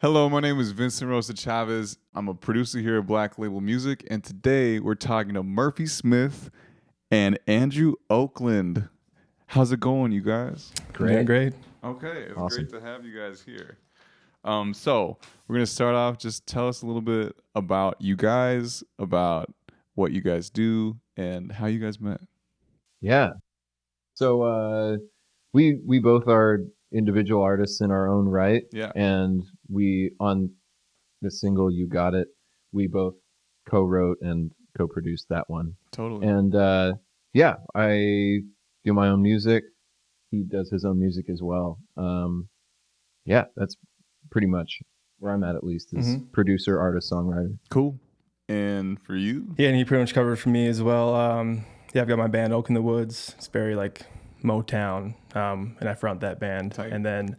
Hello, my name is Vincent Rosa Chavez. I'm a producer here at Black Label Music, and today we're talking to Murphy Smith and Andrew Oakland. How's it going, you guys? Great. Okay, it's Awesome. great to have you guys here. So we're gonna start off. Just tell us a little bit about you guys, about what you guys do, and how you guys met. Yeah. So we both are individual artists in our own right. Yeah. And we on the single "You Got It," we both co-wrote and co-produced that one. Totally. And yeah, I do my own music. He does his own music as well. Yeah, that's pretty much where I'm at least, is producer, artist, songwriter. Cool. And for you? Yeah, and he pretty much covered for me as well. Yeah, I've got my band Oak in the Woods. It's very like Motown, and I front that band. Tight. And then,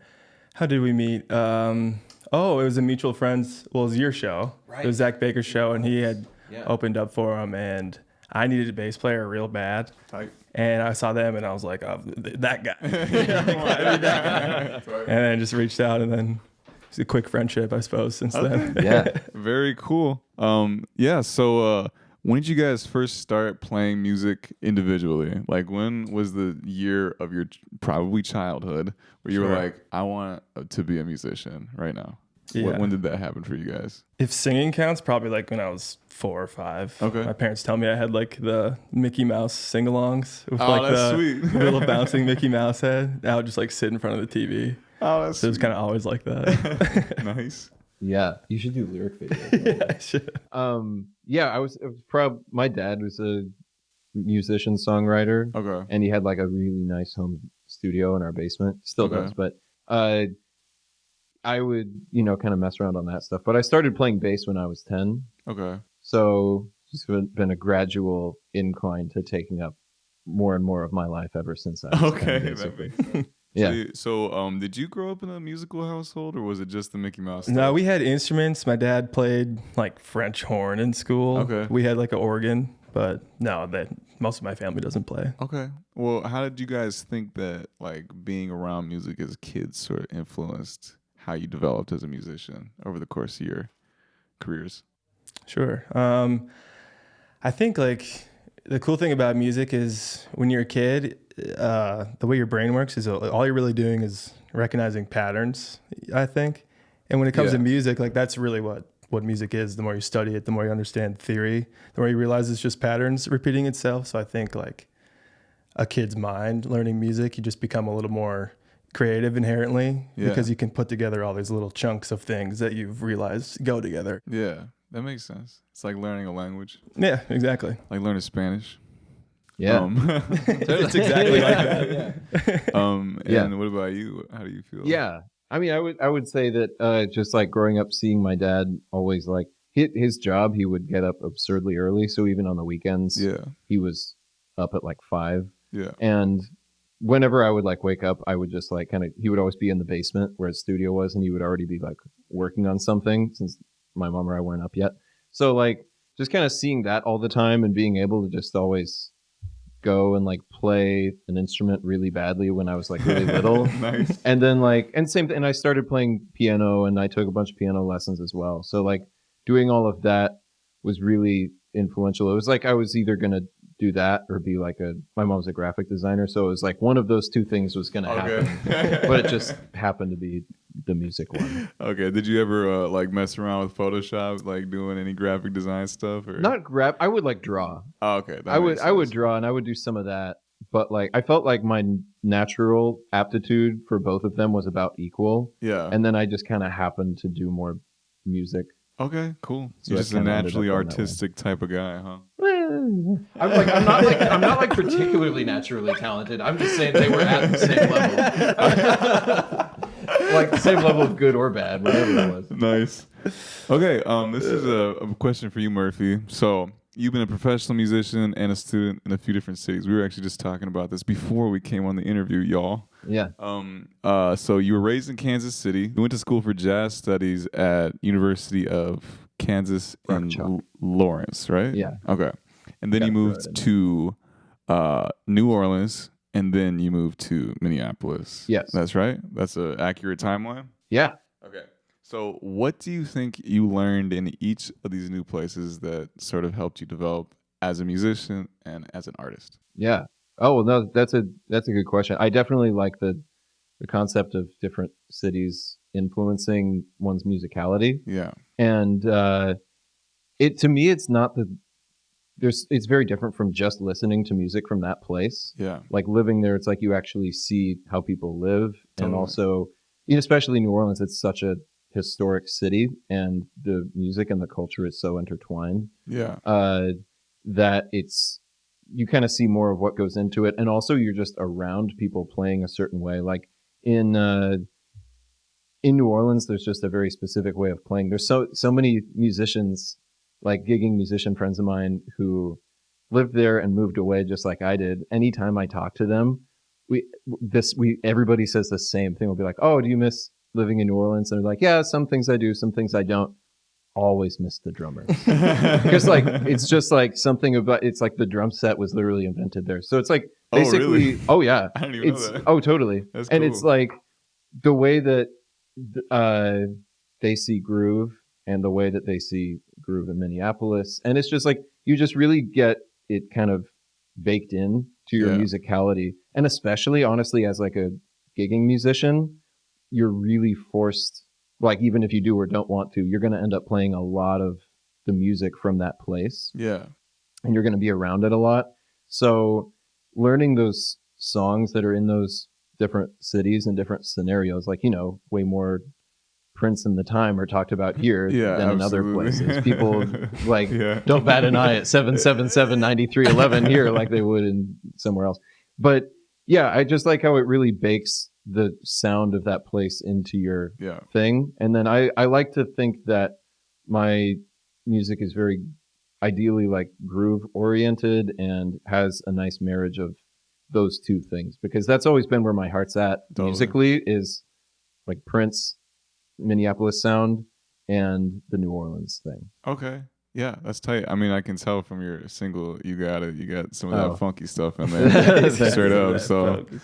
how did we meet? It was a mutual friends. Well, it was your show. Right. It was Zach Baker's show, and he had Yeah. opened up for him, and I needed a bass player real bad. Tight. And I saw them, and I was like, oh, that guy. That's right. And then just reached out, and then it's a quick friendship, I suppose, since then. Yeah. Very cool. So when did you guys first start playing music individually? Like, when was the year of your probably childhood where you were Sure. like, I want to be a musician right now? Yeah. When did that happen for you guys? If singing counts, probably like when I was 4 or 5. Okay. My parents tell me I had like the Mickey Mouse sing-alongs with Oh, like that's the sweet. little bouncing Mickey Mouse head. I would just like sit in front of the TV. Oh, that's So it was kind of always like that. nice. Yeah. You should do lyric videos. I should. Yeah, it was my dad was a musician songwriter. Okay. And he had like a really nice home studio in our basement. Still Okay. does, but I would, kind of mess around on that stuff. But I started playing bass when I was 10. Okay. So it's been a gradual incline to taking up more and more of my life ever since I was 10, Okay. That basically. makes sense. Yeah. So, did you grow up in a musical household, or was it just the Mickey Mouse? No, stuff? we had instruments. My dad played like French horn in school. Okay. We had like an organ, but no, most of my family doesn't play. Okay. Well, how did you guys think that like being around music as kids sort of influenced how you developed as a musician over the course of your careers? Sure. I think like the cool thing about music is when you're a kid, the way your brain works is all you're really doing is recognizing patterns, I think. And when it comes Yeah. to music, like that's really what music is. The more you study it, the more you understand theory, the more you realize it's just patterns repeating itself. So I think like a kid's mind learning music, you just become a little more creative inherently because you can put together all these little chunks of things that you've realized go together. Yeah, that makes sense. It's like learning a language, Yeah, exactly. like learning Spanish. Yeah. It's exactly like that. And what about you? How do you feel? Yeah. I mean, I would say that just like growing up, seeing my dad always like his job, he would get up absurdly early. So even on the weekends, Yeah. he was up at like 5. Yeah. And whenever I would like wake up, I would just like he would always be in the basement where his studio was, and he would already be like working on something since my mom or I weren't up yet. So like just kind of seeing that all the time and being able to just always go and like play an instrument really badly when I was like really little. Nice. And then and I started playing piano, and I took a bunch of piano lessons as well. So like doing all of that was really influential. It was like I was either going to do that or be like my mom's a graphic designer. So it was like one of those two things was going to happen, but it just happened to be the music one. Okay. Did you ever like mess around with Photoshop, like doing any graphic design stuff? Or Not I would like draw. Oh, okay. I would draw, and I would do some of that. But like I felt like my natural aptitude for both of them was about equal. Yeah. And then I just kind of happened to do more music. Okay. Cool. So You're I just a kinda ended naturally up on that one. artistic type of guy, huh? I'm not like particularly naturally talented. I'm just saying they were at the same level. Like the same level of good or bad, whatever it was. Nice. Okay, this is a question for you, Murphy. So you've been a professional musician and a student in a few different cities. We were actually just talking about this before we came on the interview, y'all. Yeah. So you were raised in Kansas City. You went to school for jazz studies at University of Kansas in Lawrence, right? Yeah. Okay. And then you moved to New Orleans, and then you moved to Minneapolis. Yes. That's right? That's an accurate timeline? Yeah. Okay. So, what do you think you learned in each of these new places that sort of helped you develop as a musician and as an artist? Yeah. Oh, well, no, that's a good question. I definitely like the concept of different cities influencing one's musicality. Yeah. And it to me, it's not the it's very different from just listening to music from that place. Yeah. Like living there, it's like you actually see how people live, and Totally. also, especially New Orleans, it's such a historic city, and the music and the culture is so intertwined. Yeah. That it's you kind of see more of what goes into it, and also you're just around people playing a certain way. Like in New Orleans, there's just a very specific way of playing. There's so many musicians, like gigging musician friends of mine who lived there and moved away just like I did. Anytime I talk to them, everybody says the same thing. We'll be like, "Oh, do you miss living in New Orleans?" And they're like, "Yeah, some things I do, some things I don't." Always miss the drummer because like it's just like something about it's like the drum set was literally invented there. So it's like basically, oh, really? oh yeah, I didn't even know that. Oh totally. That's and cool. it's like the way that they see groove and the way that they see groove in Minneapolis, and it's just like you just really get it kind of baked in to your Yeah. musicality, and especially honestly as like a gigging musician, you're really forced. Like even if you do or don't want to, you're going to end up playing a lot of the music from that place, Yeah. and you're going to be around it a lot. So learning those songs that are in those different cities and different scenarios, like, way more Prince and the Time are talked about here Yeah, than in other absolutely. places. People like Yeah. don't bat an eye at 777-9311 here like they would in somewhere else. But yeah, I just like how it really bakes the sound of that place into your Yeah. thing. And then I like to think that my music is very ideally like groove oriented and has a nice marriage of those two things, because that's always been where my heart's at Totally. musically, is like Prince, Minneapolis sound, and the New Orleans thing. Okay. Yeah, that's tight. I mean, I can tell from your single, you got some of Oh. that funky stuff in there, straight up. That So, focus.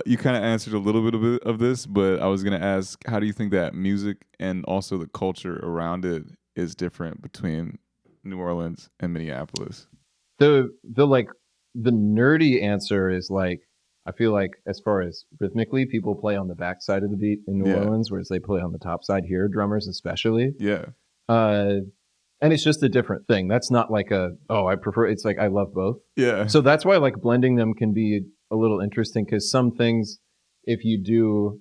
you kind of answered a little bit of this, but I was gonna ask, how do you think that music and also the culture around it is different between New Orleans and Minneapolis? The nerdy answer is like, I feel like as far as rhythmically, people play on the back side of the beat in New Yeah. Orleans, whereas they play on the top side here, drummers especially. Yeah. And it's just a different thing. That's not like I prefer, it's like I love both. Yeah. So that's why like blending them can be a little interesting, because some things, if you do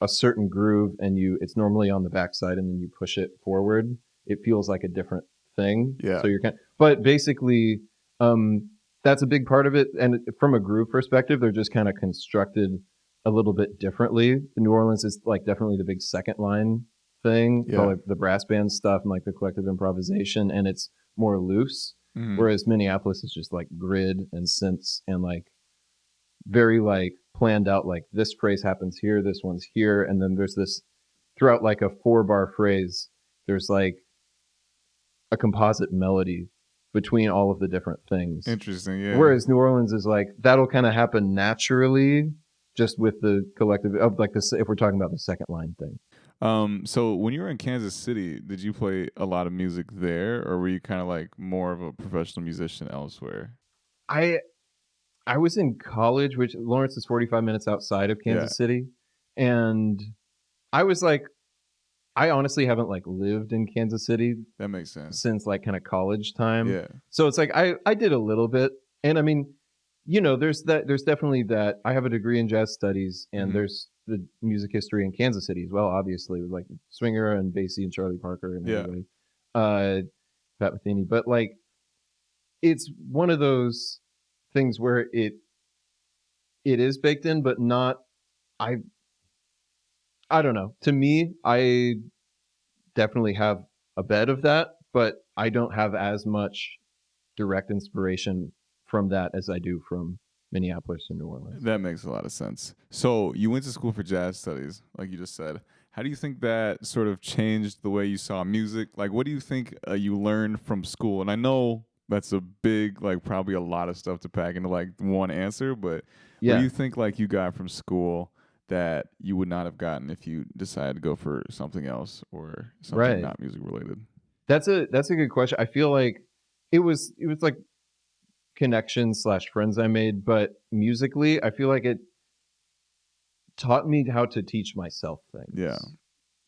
a certain groove and it's normally on the backside and then you push it forward, it feels like a different thing. Yeah. So but basically, that's a big part of it. And from a groove perspective, they're just kind of constructed a little bit differently. New Orleans is like definitely the big second line thing, Yeah. like the brass band stuff and like the collective improvisation, and it's more loose. Mhm. Whereas Minneapolis is just like grid and synths and like very like planned out, like this phrase happens here, this one's here, and then there's this throughout like a 4-bar phrase, there's like a composite melody between all of the different things. Interesting. Yeah. Whereas New Orleans is like that'll kind of happen naturally, just with the collective of like this. If we're talking about the second line thing, So when you were in Kansas City, did you play a lot of music there, or were you kind of like more of a professional musician elsewhere? I was in college, which Lawrence is 45 minutes outside of Kansas City, and I was like, I honestly haven't like lived in Kansas City That makes sense. since like kind of college time. Yeah. So it's like I did a little bit, and I mean, there's definitely that. I have a degree in jazz studies, and Mhm. there's the music history in Kansas City as well, obviously, with like Swinger and Basie and Charlie Parker and Yeah. everybody, Pat Metheny. But like, it's one of those things where it is baked in, but not. I don't know. To me, I definitely have a bed of that, but I don't have as much direct inspiration from that as I do from Minneapolis and New Orleans. That makes a lot of sense. So you went to school for jazz studies, like you just said. How do you think that sort of changed the way you saw music? Like, what do you think you learned from school? And I know that's a big, like, probably a lot of stuff to pack into like one answer, but what Yeah. do you think like you got from school that you would not have gotten if you decided to go for something else or something Right. not music related? That's a good question. I feel like it was like connections / friends I made, but musically, I feel like it taught me how to teach myself things. Yeah.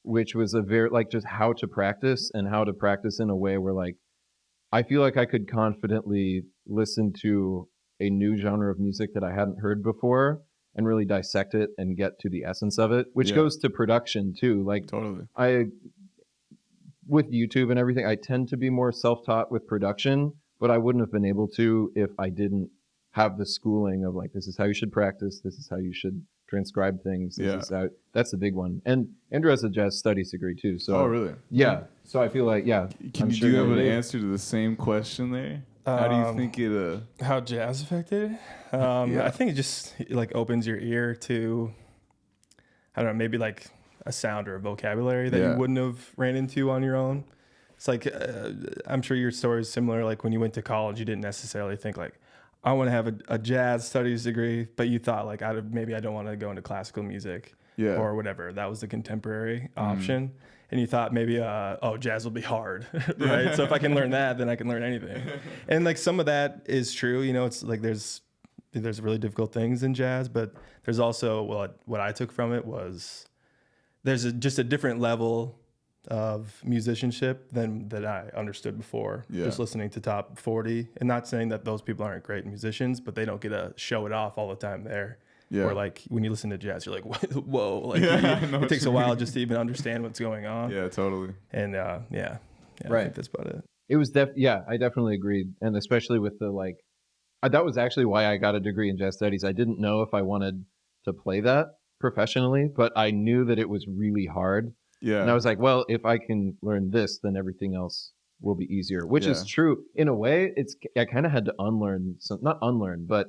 Which was a very like just how to practice and how to practice in a way where like I feel like I could confidently listen to a new genre of music that I hadn't heard before and really dissect it and get to the essence of it, which Yeah. goes to production too. Like Totally. with YouTube and everything, I tend to be more self-taught with production, but I wouldn't have been able to if I didn't have the schooling of like, this is how you should practice. This is how you should transcribe things. This is how, that's the big one. And Andrew has a jazz studies degree too. So Oh, really? yeah. So I feel like, yeah. Do you have an answer to the same question there? How do you think it? How jazz affected? Yeah. I think it just like opens your ear to, I don't know, maybe like a sound or a vocabulary that Yeah. you wouldn't have ran into on your own. It's like, I'm sure your story is similar. Like when you went to college, you didn't necessarily think like, I want to have a jazz studies degree, but you thought like, maybe I don't want to go into classical music Yeah. or whatever. That was the contemporary option. And you thought maybe, jazz will be hard, right? So if I can learn that, then I can learn anything. And like some of that is true. You know, it's like there's really difficult things in jazz, but there's also, what I took from it was there's just a different level of musicianship than that I understood before. Yeah. Just listening to top 40 and not saying that those people aren't great musicians, but they don't get to show it off all the time there. Yeah. Or like when you listen to jazz, you're like, whoa, like I know it what takes you a while mean. just to even understand what's going on. Yeah, totally. And I Right. think that's about it. It was I definitely agreed. And especially with the like, that was actually why I got a degree in jazz studies. I didn't know if I wanted to play that professionally, but I knew that it was really hard. Yeah. And I was like, well, if I can learn this, then everything else will be easier, which is Yeah. true. In a way, I kind of had to unlearn not unlearn, but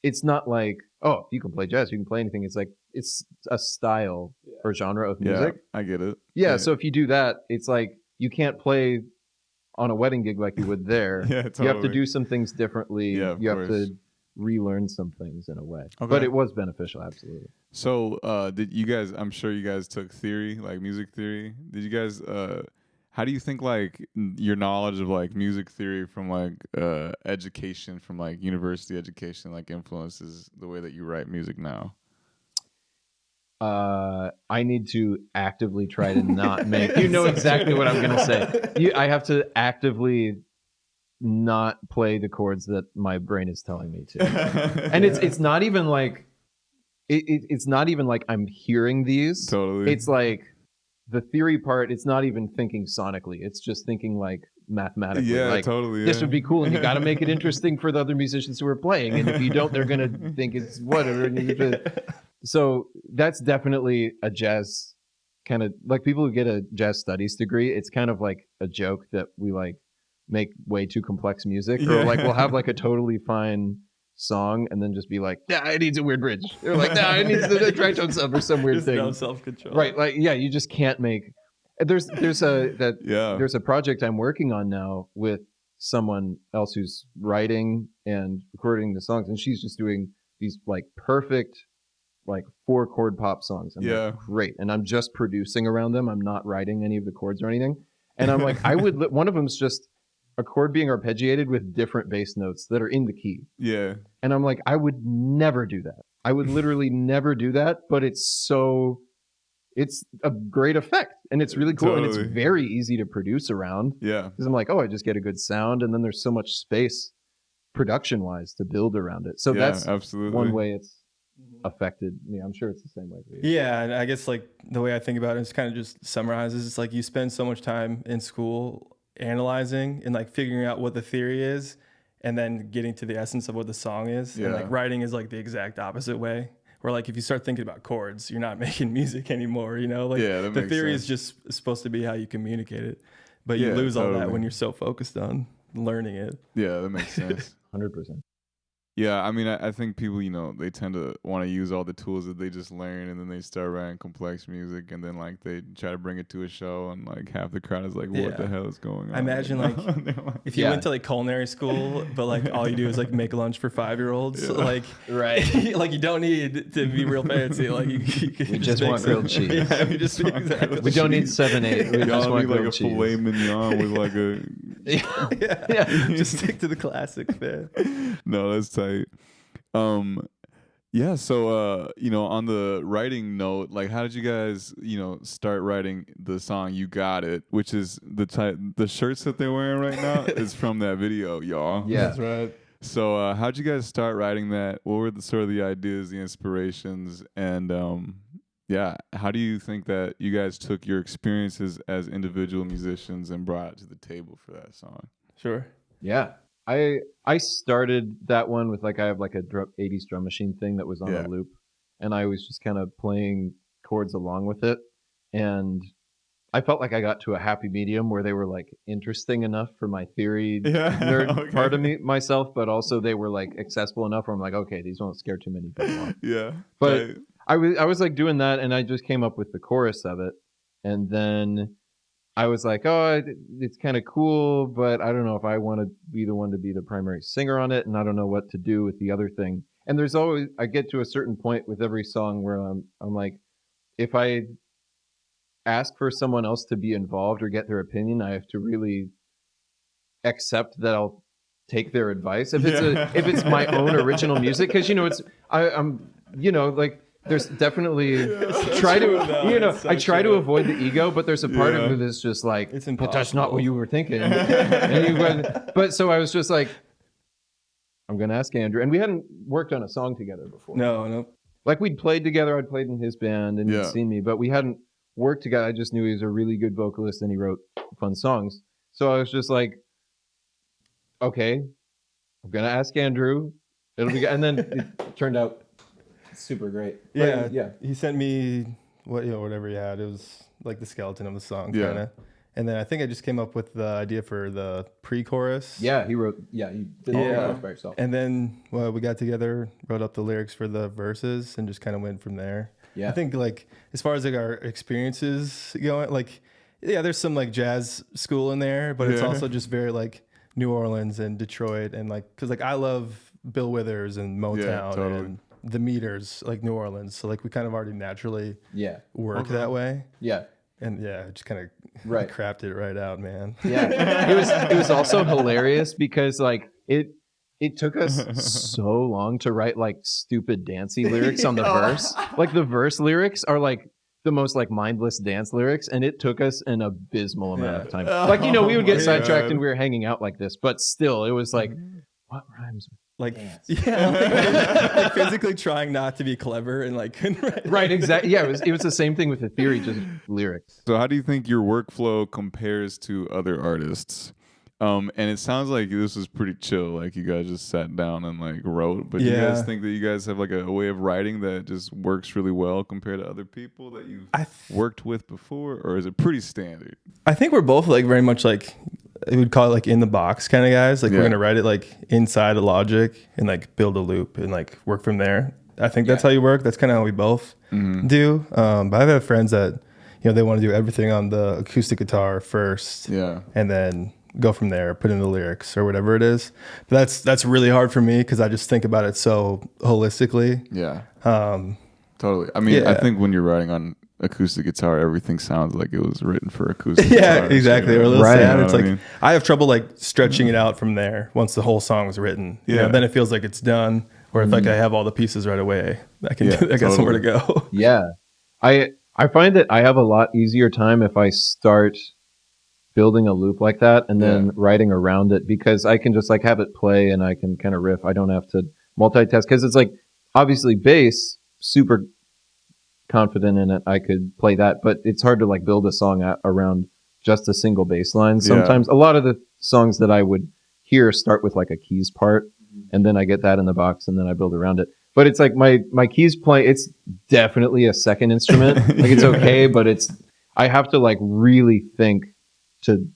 it's not like, oh, if you can play jazz, you can play anything. It's like, it's a style or genre of music. Yeah, I get it. Yeah. So if you do that, it's like, you can't play on a wedding gig like you would there. Yeah, You have to totally. do some things differently. Yeah, of you have course. to relearn some things in a way. Okay. But it was beneficial, absolutely. So, did you guys? I'm sure you guys took theory, like music theory. Did you guys? How do you think like your knowledge of like music theory from like education, from like university education, like influences the way that you write music now? I need to actively try to not make. You know exactly what I'm going to say. I have to actively not play the chords that my brain is telling me to. And it's not even like it's not even like I'm hearing these. Totally. It's like the theory part. It's not even thinking sonically. It's just thinking like mathematically. Yeah, like, totally. This yeah. would be cool, and you got to make it interesting for the other musicians who are playing. And if you don't, they're gonna think it's whatever. So that's definitely a jazz kind of like people who get a jazz studies degree. It's kind of like a joke that we like make way too complex music, or like we'll have like a totally fine song and then just be like, nah, it needs a weird bridge. They're like, nah, it needs the tritone sub or some weird Just thing. no self-control. Right? Like, yeah, you just can't make. There's a project I'm working on now with someone else who's writing and recording the songs, and she's just doing these like perfect like 4-chord pop songs. And they're great. And I'm just producing around them. I'm not writing any of the chords or anything. And I'm like, one of them's just a chord being arpeggiated with different bass notes that are in the key. Yeah. And I'm like, I would never do that. I would literally never do that. But it's a great effect. And it's really cool. Totally. And it's very easy to produce around. Yeah. Because I'm like, oh, I just get a good sound. And then there's so much space production wise to build around it. So that's absolutely one way it's affected me. I'm sure it's the same way for you. Yeah, and I guess like the way I think about it is kind of just summarizes. It's like you spend so much time in school analyzing and like figuring out what the theory is, and then getting to the essence of what the song is. Yeah. And like writing is like the exact opposite way. Where like if you start thinking about chords, you're not making music anymore. You know, like that the makes theory sense. is just supposed to be how you communicate it, but you Yeah, lose all that totally. when you're so focused on learning it. Yeah, that makes sense. 100%. Yeah, I mean, I think people, they tend to want to use all the tools that they just learn, and then they start writing complex music, and then like they try to bring it to a show, and like half the crowd is like, "What the Yeah. hell is going on?" I imagine right like now? And they're like, if you Yeah. went to like culinary school, but like all you do is like make lunch for 5-year-olds, Yeah. like Right. like you don't need to be real fancy. Like you can We just make want some- grilled cheese. Yeah, we just want exactly. grilled We don't need cheese. 7-8. We just y'all want need like a grilled cheese. filet mignon with like a. Yeah. Just stick to the classics, man. No, that's tight. Yeah, so on the writing note, like how did you guys, start writing the song "You Got It," which is the shirts that they're wearing right now is from that video, y'all. Yeah. That's right. So how'd you guys start writing that? What were the sort of the ideas, the inspirations, and how do you think that you guys took your experiences as individual musicians and brought it to the table for that song? Sure. Yeah. I started that one with I have like a 80s drum machine thing that was on Yeah. a loop, and I was just kind of playing chords along with it, and I felt like I got to a happy medium where they were like interesting enough for my theory nerd Okay. part of myself, but also they were like accessible enough where I'm like, okay, these won't scare too many people. Yeah, But tight. I was like doing that, and I just came up with the chorus of it, and then I was like, oh, it's kind of cool, but I don't know if I want to be the one to be the primary singer on it, and I don't know what to do with the other thing. And there's always, I get to a certain point with every song where I'm like, if I ask for someone else to be involved or get their opinion, I have to really accept that I'll take their advice if it's my own original music, because I'm like. There's definitely try to I try to avoid the ego, but there's a part of it that's just like, It's but that's not impossible. what you were thinking. But so I was just like, I'm gonna ask Andrew, and we hadn't worked on a song together before. No. Like we'd played together. I'd played in his band, and Yeah. he'd seen me, but we hadn't worked together. I just knew he was a really good vocalist, and he wrote fun songs. So I was just like, okay, I'm gonna ask Andrew. It'll be, and then it turned out super great. Yeah. Yeah. He sent me whatever he had. It was like the skeleton of the song, Yeah. kind of. And then I think I just came up with the idea for the pre-chorus. Yeah, he wrote. Yeah, he did all Yeah. that by himself. And then we got together, wrote up the lyrics for the verses, and just kind of went from there. Yeah, I think like as far as like our experiences going, like there's some like jazz school in there, but it's Yeah. also just very like New Orleans and Detroit, and like because like I love Bill Withers and Motown totally. and the Meters, like New Orleans. So like we kind of already naturally yeah, work that way, yeah. and just kind of Right. crapped it right out, man. Yeah, it was also hilarious because like it took us so long to write like stupid dancey lyrics on the verse. Like the verse lyrics are like the most like mindless dance lyrics, and it took us an abysmal amount of time. Like we would get my sidetracked God. and we were hanging out like this, but still it was like, what rhymes with Like dance? like physically trying not to be clever and like couldn't write. Right, exactly. Yeah, it was the same thing with the theory, just lyrics. So how do you think your workflow compares to other artists? And it sounds like this was pretty chill, like you guys just sat down and like wrote. But do you guys Yeah. think that you guys have like a way of writing that just works really well compared to other people that you've worked with before, or is it pretty standard? I think we're both like very much like we would call it like in the box kind of guys. Like Yeah. we're gonna write it like inside of Logic and like build a loop and like work from there. I think that's how you work. That's kind of how we both do. But I've had friends that they want to do everything on the acoustic guitar first, Yeah. and then go from there, put in the lyrics or whatever it is. But that's really hard for me because I just think about it so holistically. Yeah. Totally. I mean, I yeah. think when you're writing on acoustic guitar, everything sounds like it was written for acoustic Yeah, guitar. exactly. Or a little Right. sad. You know It's what like I mean? I have trouble like stretching it out from there once the whole song is written. Yeah. Then it feels like it's done. Or if like I have all the pieces right away, I got somewhere to go. Yeah. I find that I have a lot easier time if I start building a loop like that and then writing around it, because I can just like have it play and I can kind of riff. I don't have to multitask, because it's like obviously bass, super confident in it. I could play that, but it's hard to like build a song around just a single bass line. Sometimes a lot of the songs that I would hear start with like a keys part, and then I get that in the box and then I build around it. But it's like my keys play, it's definitely a second instrument. Like it's okay, but I have to like really think to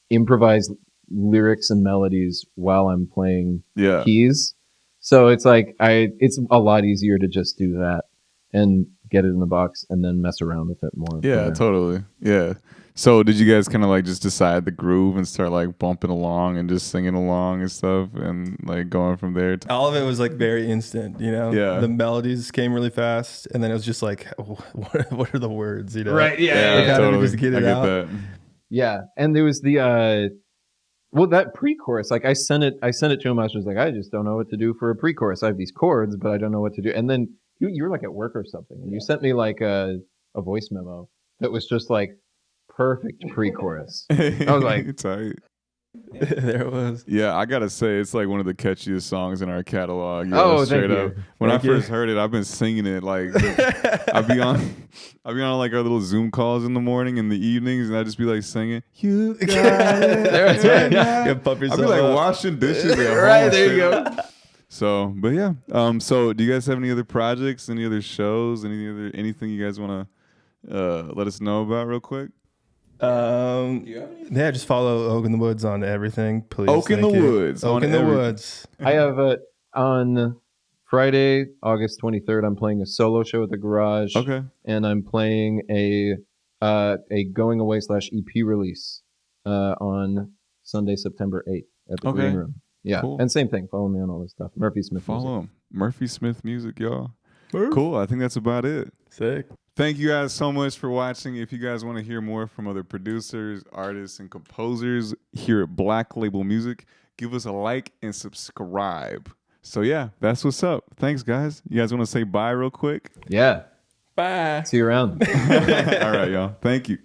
improvise lyrics and melodies while I'm playing keys. So it's like it's a lot easier to just do that and get it in the box and then mess around with it more. Yeah, later. totally. Yeah. So did you guys kind of like just decide the groove and start like bumping along and just singing along and stuff and like going from there? All of it was like very instant, you know. Yeah. The melodies came really fast, and then it was just like, what are the words, you know? Right. Yeah. Like, how did we just get it I get out? that. Yeah, and there was the well, that pre-chorus, like I sent it to him. I was just like, I just don't know what to do for a pre-chorus. I have these chords, but I don't know what to do. And then you were like at work or something, and you sent me like a voice memo that was just like perfect pre-chorus. I was like, tight. There it was. Yeah, I gotta say it's like one of the catchiest songs in our catalog. Yeah, Oh, straight thank up. you. When Thank I you. first heard it, I've been singing it like I'd be on like our little Zoom calls in the morning and the evenings, and I'd just be like singing. You got it. That's right. You pump I'd yourself be like up. washing dishes. At Right, home, there you straight go. up. So, but yeah. So do you guys have any other projects, any other shows, anything you guys want to let us know about real quick? Yeah, just follow Oak in the Woods on everything, please. Oak in Thank the you. Woods Oak on in the everything. Woods. I have on Friday, August 23rd. I'm playing a solo show at the Garage. Okay. And I'm playing a going away / EP release on Sunday, September 8th at the Okay. Green Room. Yeah, Cool. and same thing. Follow me on all this stuff. Murphy Smith. Follow Music. him. Murphy Smith Music, y'all. Murph. Cool. I think that's about it. Sick. Thank you guys so much for watching. If you guys want to hear more from other producers, artists, and composers here at Black Label Music, give us a like and subscribe. So yeah, that's what's up. Thanks, guys. You guys want to say bye real quick? Yeah. Bye. See you around. All right, y'all. Thank you.